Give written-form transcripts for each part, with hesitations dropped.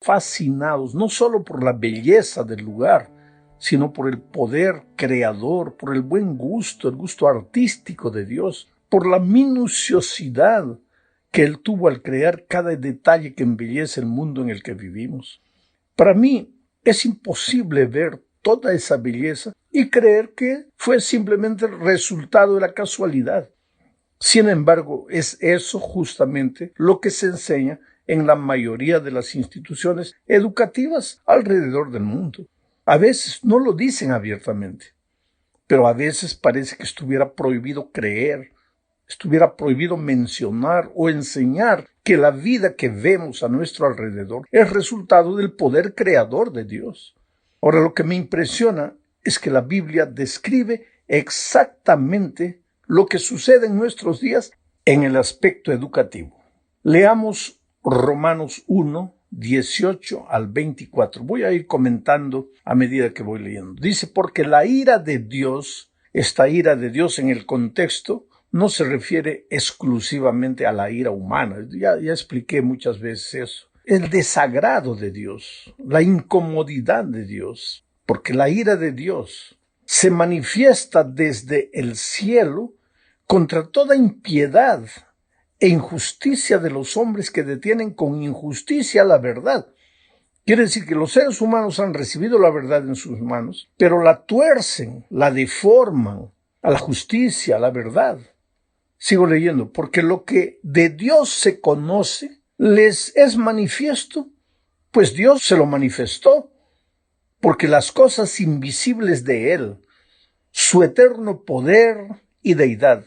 fascinados no solo por la belleza del lugar, sino por el poder creador, por el buen gusto, el gusto artístico de Dios, por la minuciosidad que Él tuvo al crear cada detalle que embellece el mundo en el que vivimos. Para mí es imposible ver toda esa belleza y creer que fue simplemente el resultado de la casualidad. Sin embargo, es eso justamente lo que se enseña en la mayoría de las instituciones educativas alrededor del mundo. A veces no lo dicen abiertamente, pero a veces parece que estuviera prohibido creer, estuviera prohibido mencionar o enseñar que la vida que vemos a nuestro alrededor es resultado del poder creador de Dios. Ahora, lo que me impresiona es que la Biblia describe exactamente lo que sucede en nuestros días en el aspecto educativo. Leamos Romanos 1, 18 al 24. Voy a ir comentando a medida que voy leyendo. Dice, porque la ira de Dios, esta ira de Dios en el contexto, no se refiere exclusivamente a la ira humana. Ya expliqué muchas veces eso. El desagrado de Dios, la incomodidad de Dios, porque la ira de Dios se manifiesta desde el cielo contra toda impiedad e injusticia de los hombres que detienen con injusticia la verdad. Quiere decir que los seres humanos han recibido la verdad en sus manos, pero la tuercen, la deforman a la justicia, a la verdad. Sigo leyendo, porque lo que de Dios se conoce les es manifiesto, pues Dios se lo manifestó, porque las cosas invisibles de Él, su eterno poder y deidad,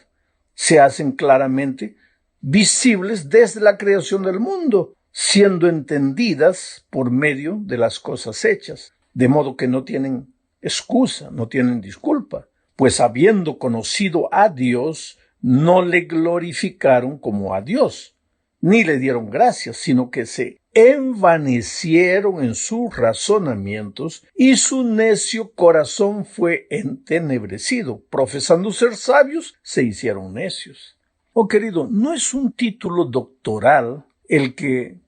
se hacen claramente visibles desde la creación del mundo, siendo entendidas por medio de las cosas hechas, de modo que no tienen excusa, no tienen disculpa, pues habiendo conocido a Dios, no le glorificaron como a Dios, ni le dieron gracias, sino que se envanecieron en sus razonamientos y su necio corazón fue entenebrecido. Profesando ser sabios, se hicieron necios. Oh, querido, no es un título doctoral el que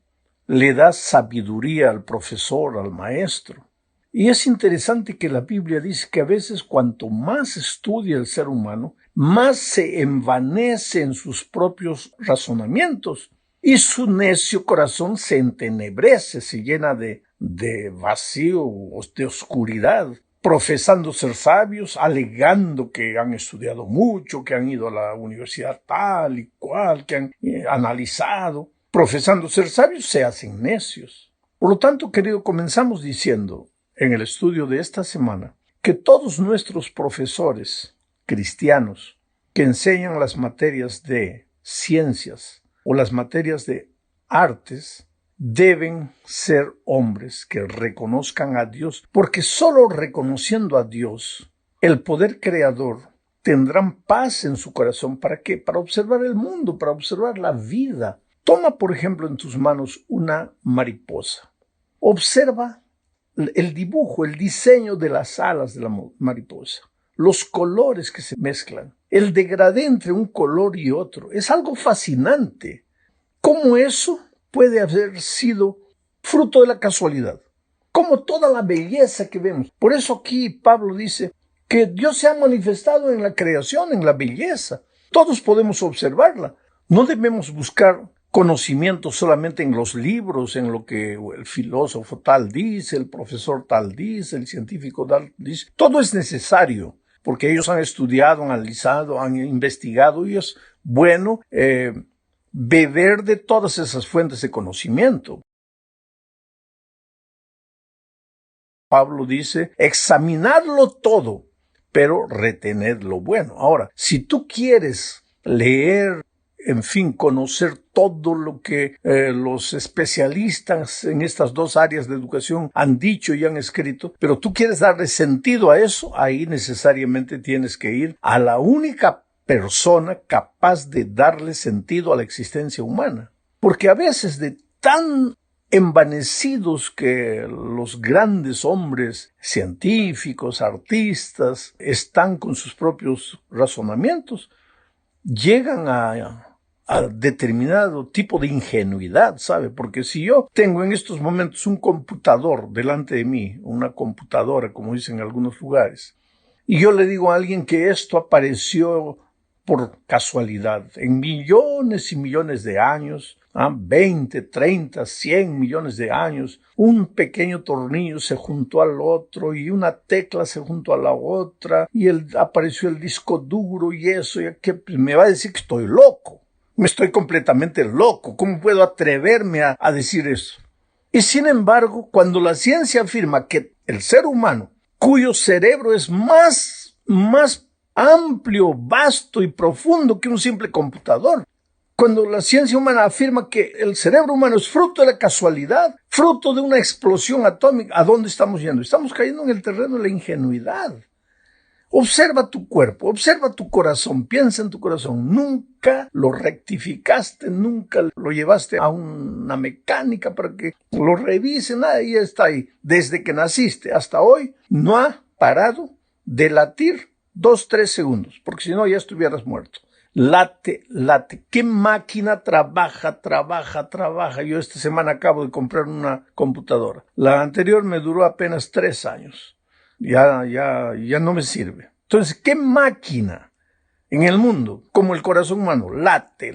le da sabiduría al profesor, al maestro. Y es interesante que la Biblia dice que a veces cuanto más estudia el ser humano, más se envanece en sus propios razonamientos y su necio corazón se entenebrece, se llena de vacío, de oscuridad, profesando ser sabios, alegando que han estudiado mucho, que han ido a la universidad tal y cual, que han analizado. Profesando ser sabios, se hacen necios. Por lo tanto, querido, comenzamos diciendo en el estudio de esta semana que todos nuestros profesores cristianos que enseñan las materias de ciencias o las materias de artes deben ser hombres que reconozcan a Dios, porque solo reconociendo a Dios, el poder creador, tendrán paz en su corazón. ¿Para qué? Para observar el mundo, para observar la vida. Toma, por ejemplo, en tus manos una mariposa. Observa el dibujo, el diseño de las alas de la mariposa, los colores que se mezclan, el degradé entre un color y otro. Es algo fascinante. ¿Cómo eso puede haber sido fruto de la casualidad? Como toda la belleza que vemos. Por eso aquí Pablo dice que Dios se ha manifestado en la creación, en la belleza. Todos podemos observarla. No debemos buscar conocimiento solamente en los libros, en lo que el filósofo tal dice, el profesor tal dice, el científico tal dice. Todo es necesario, porque ellos han estudiado, han analizado, han investigado, y es bueno beber de todas esas fuentes de conocimiento. Pablo dice, examinadlo todo, pero retened lo bueno. Ahora, si tú quieres leer, en fin, conocer todo lo que los especialistas en estas dos áreas de educación han dicho y han escrito, pero tú quieres darle sentido a eso, ahí necesariamente tienes que ir a la única persona capaz de darle sentido a la existencia humana. Porque a veces de tan envanecidos que los grandes hombres científicos, artistas, están con sus propios razonamientos, llegan a a determinado tipo de ingenuidad, ¿sabe? Porque si yo tengo en estos momentos un computador delante de mí, una computadora, como dicen en algunos lugares, y yo le digo a alguien que esto apareció por casualidad, en millones y millones de años, 20, 30, 100 millones de años, un pequeño tornillo se juntó al otro y una tecla se juntó a la otra y apareció el disco duro y eso, y que me va a decir que estoy loco. Me estoy completamente loco. ¿Cómo puedo atreverme a decir eso? Y sin embargo, cuando la ciencia afirma que el ser humano, cuyo cerebro es más amplio, vasto y profundo que un simple computador, cuando la ciencia humana afirma que el cerebro humano es fruto de la casualidad, fruto de una explosión atómica, ¿a dónde estamos yendo? Estamos cayendo en el terreno de la ingenuidad. Observa tu cuerpo, observa tu corazón, piensa en tu corazón. Nunca lo rectificaste, nunca lo llevaste a una mecánica para que lo revise, nada, y está ahí. Desde que naciste hasta hoy no ha parado de latir 2, 3 segundos, porque si no ya estuvieras muerto. Late, late. ¿Qué máquina trabaja? Yo esta semana acabo de comprar una computadora. La anterior me duró apenas 3 años. Ya no me sirve. Entonces, ¿qué máquina en el mundo, como el corazón humano, late,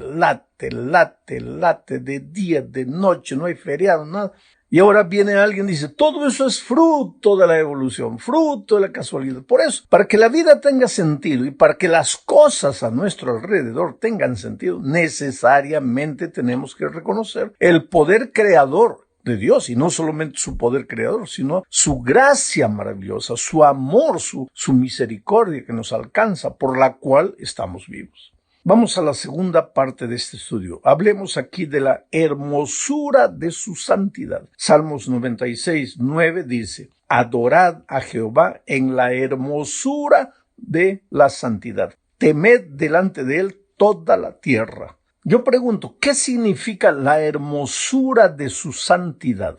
de día, de noche, no hay feriado, nada? Y ahora viene alguien y dice, todo eso es fruto de la evolución, fruto de la casualidad. Por eso, para que la vida tenga sentido y para que las cosas a nuestro alrededor tengan sentido, necesariamente tenemos que reconocer el poder creador de Dios, y no solamente su poder creador, sino su gracia maravillosa, su amor, su misericordia que nos alcanza, por la cual estamos vivos. Vamos a la segunda parte de este estudio. Hablemos aquí de la hermosura de su santidad. Salmos 96, 9 dice, adorad a Jehová en la hermosura de la santidad. Temed delante de él toda la tierra. Yo pregunto, ¿qué significa la hermosura de su santidad?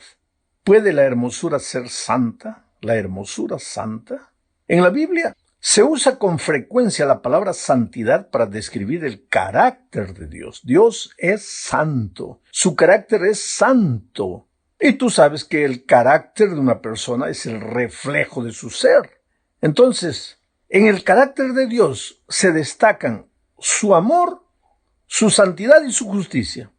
¿Puede la hermosura ser santa? ¿La hermosura santa? En la Biblia se usa con frecuencia la palabra santidad para describir el carácter de Dios. Dios es santo. Su carácter es santo. Y tú sabes que el carácter de una persona es el reflejo de su ser. Entonces, en el carácter de Dios se destacan su amor, su santidad y su justicia.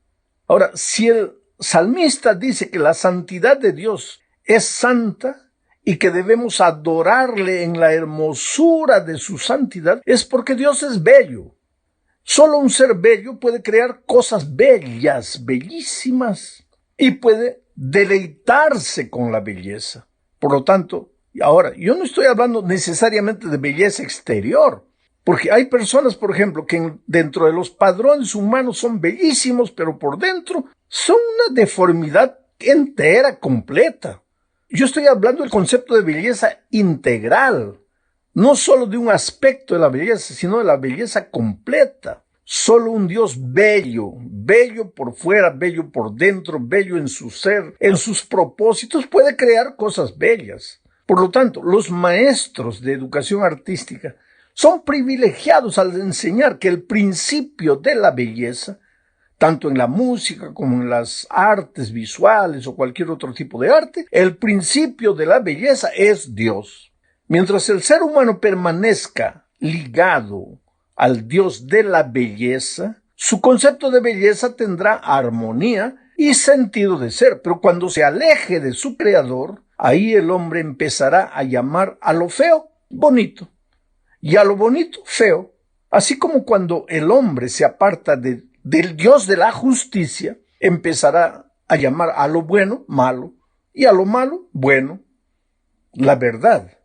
Ahora, si el salmista dice que la santidad de Dios es santa y que debemos adorarle en la hermosura de su santidad, es porque Dios es bello. Solo un ser bello puede crear cosas bellas, bellísimas, y puede deleitarse con la belleza. Por lo tanto, ahora, yo no estoy hablando necesariamente de belleza exterior, porque hay personas, por ejemplo, que dentro de los padrones humanos son bellísimos, pero por dentro son una deformidad entera, completa. Yo estoy hablando del concepto de belleza integral, no solo de un aspecto de la belleza, sino de la belleza completa. Solo un Dios bello, bello por fuera, bello por dentro, bello en su ser, en sus propósitos, puede crear cosas bellas. Por lo tanto, los maestros de educación artística son privilegiados al enseñar que el principio de la belleza, tanto en la música como en las artes visuales o cualquier otro tipo de arte, el principio de la belleza es Dios. Mientras el ser humano permanezca ligado al Dios de la belleza, su concepto de belleza tendrá armonía y sentido de ser, pero cuando se aleje de su creador, ahí el hombre empezará a llamar a lo feo bonito y a lo bonito feo, así como cuando el hombre se aparta del Dios de la justicia, empezará a llamar a lo bueno malo y a lo malo bueno. La verdad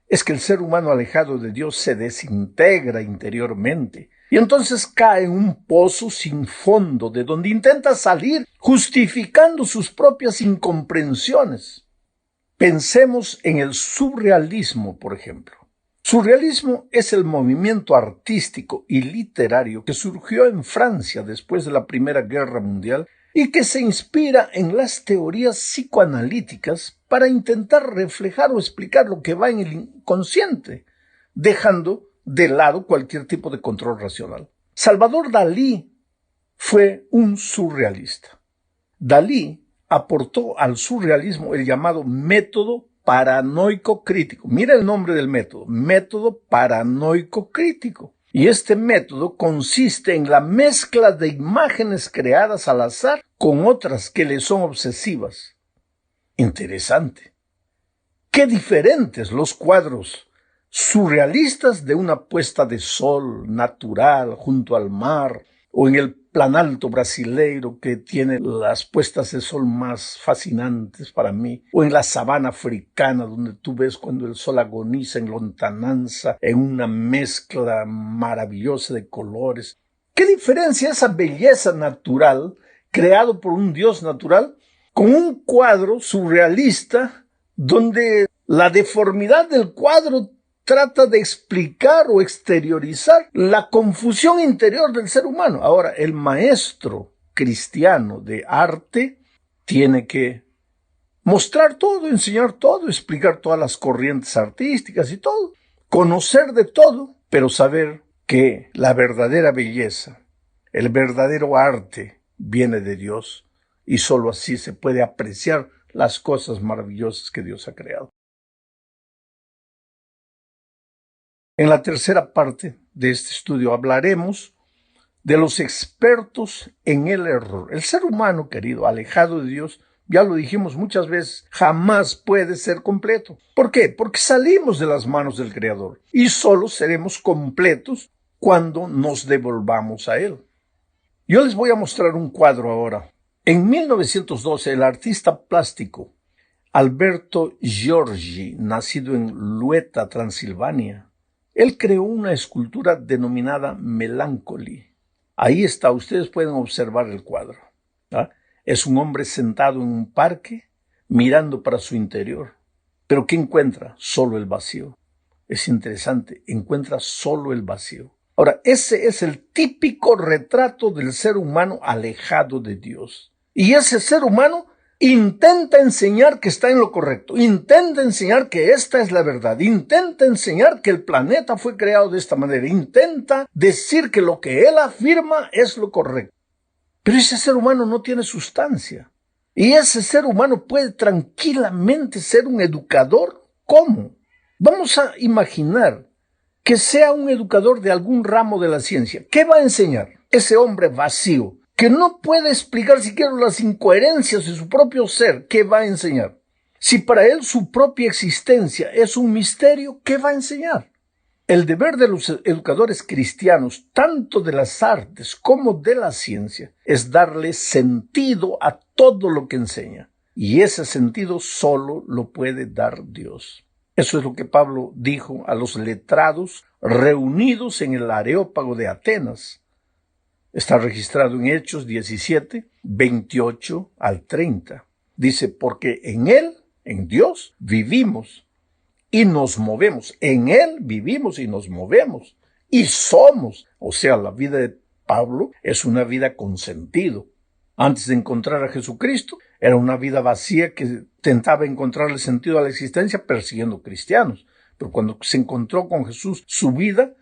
es que el ser humano alejado de Dios se desintegra interiormente y entonces cae en un pozo sin fondo de donde intenta salir justificando sus propias incomprensiones. Pensemos en el surrealismo, por ejemplo. Surrealismo es el movimiento artístico y literario que surgió en Francia después de la Primera Guerra Mundial y que se inspira en las teorías psicoanalíticas para intentar reflejar o explicar lo que va en el inconsciente, dejando de lado cualquier tipo de control racional. Salvador Dalí fue un surrealista. Dalí aportó al surrealismo el llamado método paranoico crítico. Mira el nombre del método, método paranoico crítico. Y este método consiste en la mezcla de imágenes creadas al azar con otras que le son obsesivas. Interesante. Qué diferentes los cuadros surrealistas de una puesta de sol natural junto al mar, o en el Planalto brasileiro, que tiene las puestas de sol más fascinantes para mí, o en la sabana africana, donde tú ves cuando el sol agoniza en lontananza, en una mezcla maravillosa de colores. ¿Qué diferencia esa belleza natural, creado por un Dios natural, con un cuadro surrealista, donde la deformidad del cuadro trata de explicar o exteriorizar la confusión interior del ser humano? Ahora, el maestro cristiano de arte tiene que mostrar todo, enseñar todo, explicar todas las corrientes artísticas y todo, conocer de todo, pero saber que la verdadera belleza, el verdadero arte viene de Dios, y sólo así se puede apreciar las cosas maravillosas que Dios ha creado. En la tercera parte de este estudio hablaremos de los expertos en el error. El ser humano, querido, alejado de Dios, ya lo dijimos muchas veces, jamás puede ser completo. ¿Por qué? Porque salimos de las manos del Creador y solo seremos completos cuando nos devolvamos a Él. Yo les voy a mostrar un cuadro ahora. En 1912, el artista plástico Alberto Giorgi, nacido en Lueta, Transilvania, él creó una escultura denominada Melancholy. Ahí está, ustedes pueden observar el cuadro. Es un hombre sentado en un parque, mirando para su interior. ¿Pero qué encuentra? Solo el vacío. Es interesante, encuentra solo el vacío. Ahora, ese es el típico retrato del ser humano alejado de Dios. Y ese ser humano intenta enseñar que está en lo correcto, intenta enseñar que esta es la verdad, intenta enseñar que el planeta fue creado de esta manera, intenta decir que lo que él afirma es lo correcto. Pero ese ser humano no tiene sustancia. Y ese ser humano puede tranquilamente ser un educador. ¿Cómo? Vamos a imaginar que sea un educador de algún ramo de la ciencia. ¿Qué va a enseñar? Ese hombre vacío, que no puede explicar siquiera las incoherencias de su propio ser, ¿qué va a enseñar? Si para él su propia existencia es un misterio, ¿qué va a enseñar? El deber de los educadores cristianos, tanto de las artes como de la ciencia, es darle sentido a todo lo que enseña. Y ese sentido solo lo puede dar Dios. Eso es lo que Pablo dijo a los letrados reunidos en el Areópago de Atenas. Está registrado en Hechos 17, 28 al 30. Dice, porque en Él, en Dios, vivimos y nos movemos. En Él vivimos y nos movemos y somos. O sea, la vida de Pablo es una vida con sentido. Antes de encontrar a Jesucristo, era una vida vacía que tentaba encontrarle sentido a la existencia persiguiendo cristianos. Pero cuando se encontró con Jesús, su vida,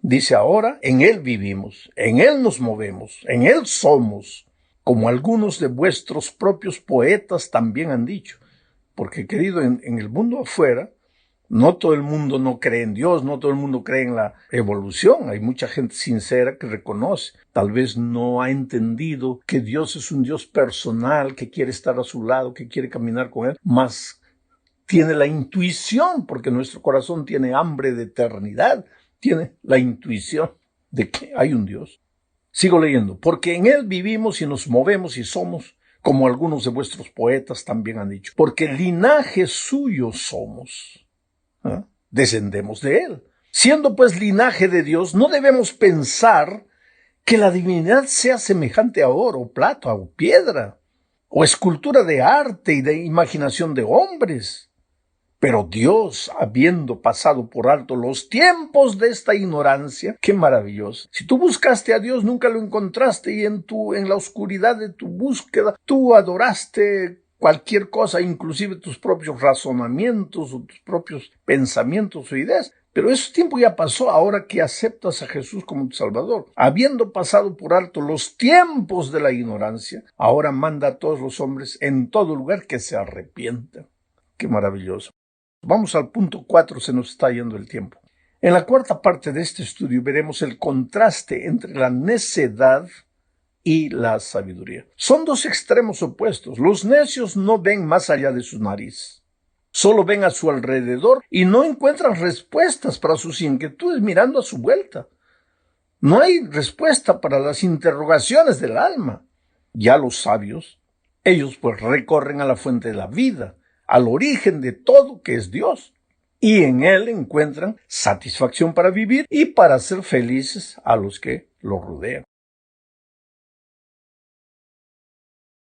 dice ahora, en Él vivimos, en Él nos movemos, en Él somos, como algunos de vuestros propios poetas también han dicho. Porque, querido, en el mundo afuera, no todo el mundo no cree en Dios, no todo el mundo cree en la evolución. Hay mucha gente sincera que reconoce. Tal vez no ha entendido que Dios es un Dios personal, que quiere estar a su lado, que quiere caminar con Él, mas tiene la intuición, porque nuestro corazón tiene hambre de eternidad, tiene la intuición de que hay un Dios. Sigo leyendo. Porque en Él vivimos y nos movemos y somos, como algunos de vuestros poetas también han dicho. Porque linaje suyo somos. Descendemos de Él. Siendo pues linaje de Dios, no debemos pensar que la divinidad sea semejante a oro, plata o piedra, o escultura de arte y de imaginación de hombres. Pero Dios, habiendo pasado por alto los tiempos de esta ignorancia, ¡qué maravilloso! Si tú buscaste a Dios, nunca lo encontraste, y en la oscuridad de tu búsqueda, tú adoraste cualquier cosa, inclusive tus propios razonamientos o tus propios pensamientos o ideas. Pero ese tiempo ya pasó ahora que aceptas a Jesús como tu Salvador. Habiendo pasado por alto los tiempos de la ignorancia, ahora manda a todos los hombres en todo lugar que se arrepientan. Qué maravilloso. Vamos al punto 4, se nos está yendo el tiempo. En la cuarta parte de este estudio veremos el contraste entre la necedad y la sabiduría. Son dos extremos opuestos. Los necios no ven más allá de su nariz. Solo ven a su alrededor y no encuentran respuestas para sus inquietudes mirando a su vuelta. No hay respuesta para las interrogaciones del alma. Ya los sabios, ellos pues recorren a la fuente de la vida, al origen de todo que es Dios, y en Él encuentran satisfacción para vivir y para ser felices a los que los rodean.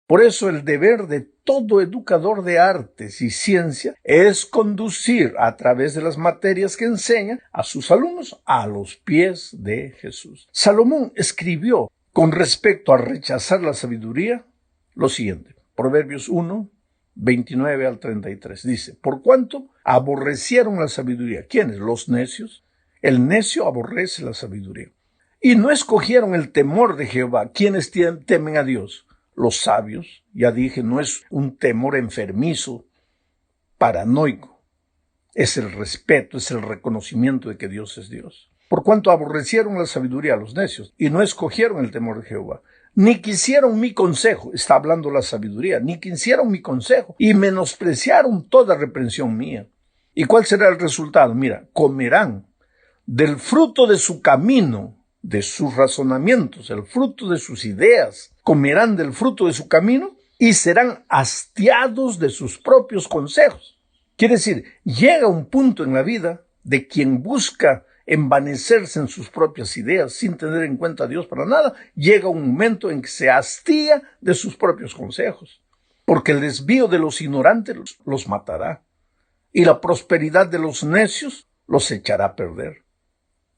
Por eso el deber de todo educador de artes y ciencia es conducir a través de las materias que enseña a sus alumnos a los pies de Jesús. Salomón escribió con respecto a rechazar la sabiduría lo siguiente. Proverbios 1, 29 al 33. Dice, por cuanto aborrecieron la sabiduría. ¿Quiénes? Los necios. El necio aborrece la sabiduría. Y no escogieron el temor de Jehová. ¿Quiénes temen a Dios? Los sabios. Ya dije, no es un temor enfermizo, paranoico. Es el respeto, es el reconocimiento de que Dios es Dios. Por cuanto aborrecieron la sabiduría a los necios y no escogieron el temor de Jehová, ni quisieron mi consejo, está hablando la sabiduría, ni quisieron mi consejo, y menospreciaron toda reprensión mía. ¿Y cuál será el resultado? Mira, comerán del fruto de su camino, de sus razonamientos, el fruto de sus ideas, comerán del fruto de su camino y serán hastiados de sus propios consejos. Quiere decir, llega un punto en la vida de quien busca envanecerse en sus propias ideas sin tener en cuenta a Dios para nada, llega un momento en que se hastía de sus propios consejos, porque el desvío de los ignorantes los matará y la prosperidad de los necios los echará a perder.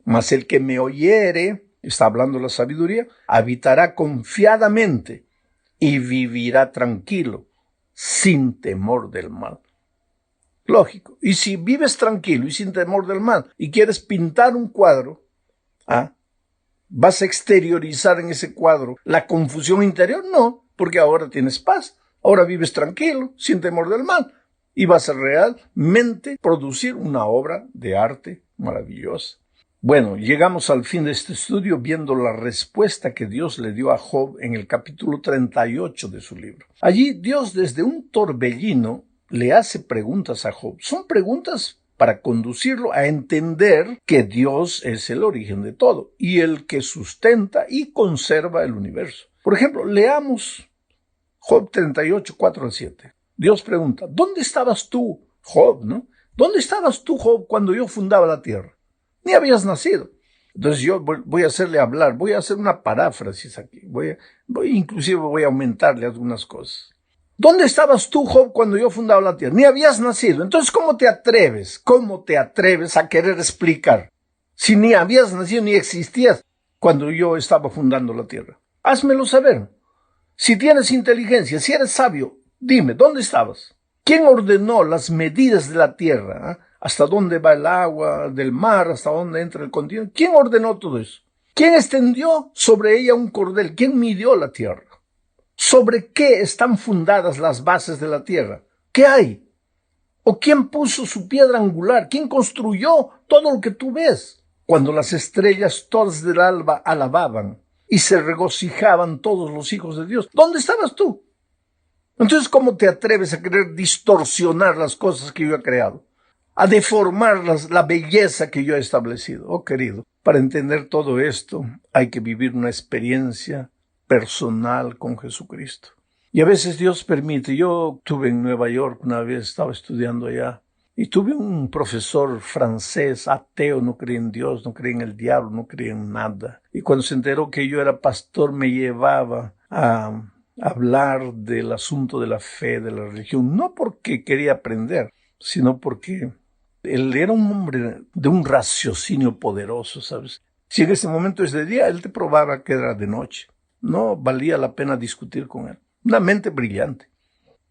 Mas el que me oyere, está hablando la sabiduría, habitará confiadamente y vivirá tranquilo, sin temor del mal. Lógico. Y si vives tranquilo y sin temor del mal y quieres pintar un cuadro, ¿vas a exteriorizar en ese cuadro la confusión interior? No, porque ahora tienes paz. Ahora vives tranquilo, sin temor del mal. Y vas a realmente producir una obra de arte maravillosa. Bueno, llegamos al fin de este estudio viendo la respuesta que Dios le dio a Job en el capítulo 38 de su libro. Allí Dios desde un torbellino le hace preguntas a Job. Son preguntas para conducirlo a entender que Dios es el origen de todo y el que sustenta y conserva el universo. Por ejemplo, leamos Job 38, 4 al 7. Dios pregunta, ¿dónde estabas tú, Job, no? ¿Dónde estabas tú, Job, cuando yo fundaba la tierra? Ni habías nacido. Entonces yo voy a hacerle hablar, voy a hacer una paráfrasis aquí, inclusive voy a aumentarle algunas cosas. ¿Dónde estabas tú, Job, cuando yo fundaba la tierra? Ni habías nacido. Entonces, ¿cómo te atreves a querer explicar? Si ni habías nacido ni existías cuando yo estaba fundando la tierra. Házmelo saber. Si tienes inteligencia, si eres sabio, dime, ¿dónde estabas? ¿Quién ordenó las medidas de la tierra? ¿Hasta dónde va el agua del mar? ¿Hasta dónde entra el continente? ¿Quién ordenó todo eso? ¿Quién extendió sobre ella un cordel? ¿Quién midió la tierra? ¿Sobre qué están fundadas las bases de la tierra? ¿Qué hay? ¿O quién puso su piedra angular? ¿Quién construyó todo lo que tú ves? Cuando las estrellas todas del alba alababan y se regocijaban todos los hijos de Dios, ¿dónde estabas tú? Entonces, ¿cómo te atreves a querer distorsionar las cosas que yo he creado? A deformar la belleza que yo he establecido. Oh, querido, para entender todo esto hay que vivir una experiencia personal con Jesucristo. Y a veces Dios permite. Yo estuve en Nueva York una vez, estaba estudiando allá, y tuve un profesor francés, ateo, no creía en Dios, no creía en el diablo, no creía en nada. Y cuando se enteró que yo era pastor, me llevaba a hablar del asunto de la fe, de la religión, no porque quería aprender, sino porque él era un hombre de un raciocinio poderoso, ¿sabes? Si en ese momento es de día, él te probaba que era de noche. No valía la pena discutir con él. Una mente brillante.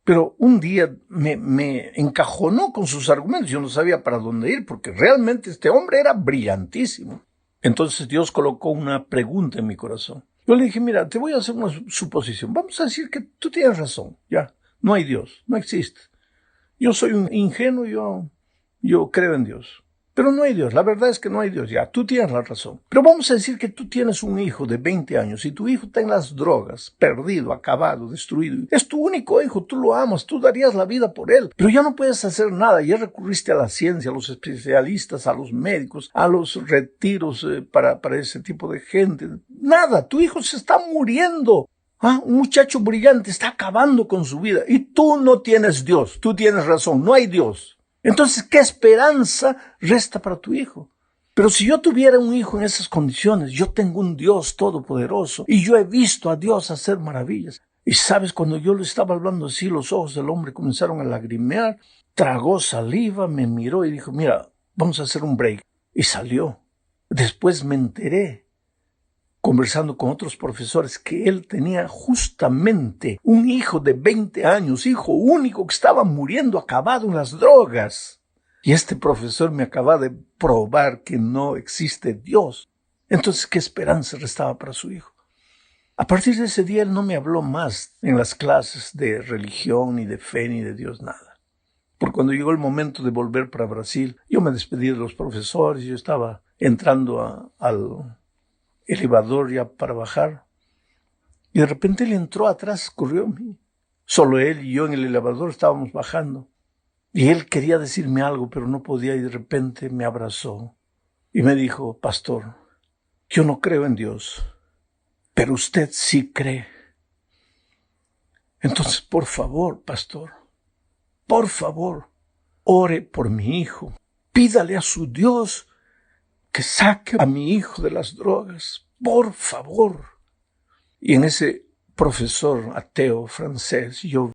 Pero un día me encajonó con sus argumentos. Yo no sabía para dónde ir, porque realmente este hombre era brillantísimo. Entonces Dios colocó una pregunta en mi corazón. Yo le dije, mira, te voy a hacer una suposición. Vamos a decir que tú tienes razón. Ya, no hay Dios, no existe. Yo soy un ingenuo, yo creo en Dios. Pero no hay Dios, la verdad es que no hay Dios, ya, tú tienes la razón. Pero vamos a decir que tú tienes un hijo de 20 años y tu hijo está en las drogas, perdido, acabado, destruido. Es tu único hijo, tú lo amas, tú darías la vida por él. Pero ya no puedes hacer nada, ya recurriste a la ciencia, a los especialistas, a los médicos, a los retiros para ese tipo de gente. Nada, tu hijo se está muriendo. Un muchacho brillante está acabando con su vida y tú no tienes Dios, tú tienes razón, no hay Dios. Entonces, ¿qué esperanza resta para tu hijo? Pero si yo tuviera un hijo en esas condiciones, yo tengo un Dios todopoderoso y yo he visto a Dios hacer maravillas. Y sabes, cuando yo le estaba hablando así, los ojos del hombre comenzaron a lagrimear, tragó saliva, me miró y dijo, mira, vamos a hacer un break. Y salió. Después me enteré, conversando con otros profesores, que él tenía justamente un hijo de 20 años, hijo único, que estaba muriendo acabado en las drogas. Y este profesor me acaba de probar que no existe Dios. Entonces, ¿qué esperanza restaba para su hijo? A partir de ese día, él no me habló más en las clases de religión, ni de fe, ni de Dios, nada. Porque cuando llegó el momento de volver para Brasil, yo me despedí de los profesores, yo estaba entrando al elevador ya para bajar, y de repente él entró atrás, corrió a mí. Solo él y yo en el elevador estábamos bajando, y él quería decirme algo, pero no podía, y de repente me abrazó y me dijo, pastor, yo no creo en Dios, pero usted sí cree. Entonces, por favor, pastor, por favor, ore por mi hijo, pídale a su Dios que saque a mi hijo de las drogas, por favor. Y en ese profesor ateo francés yo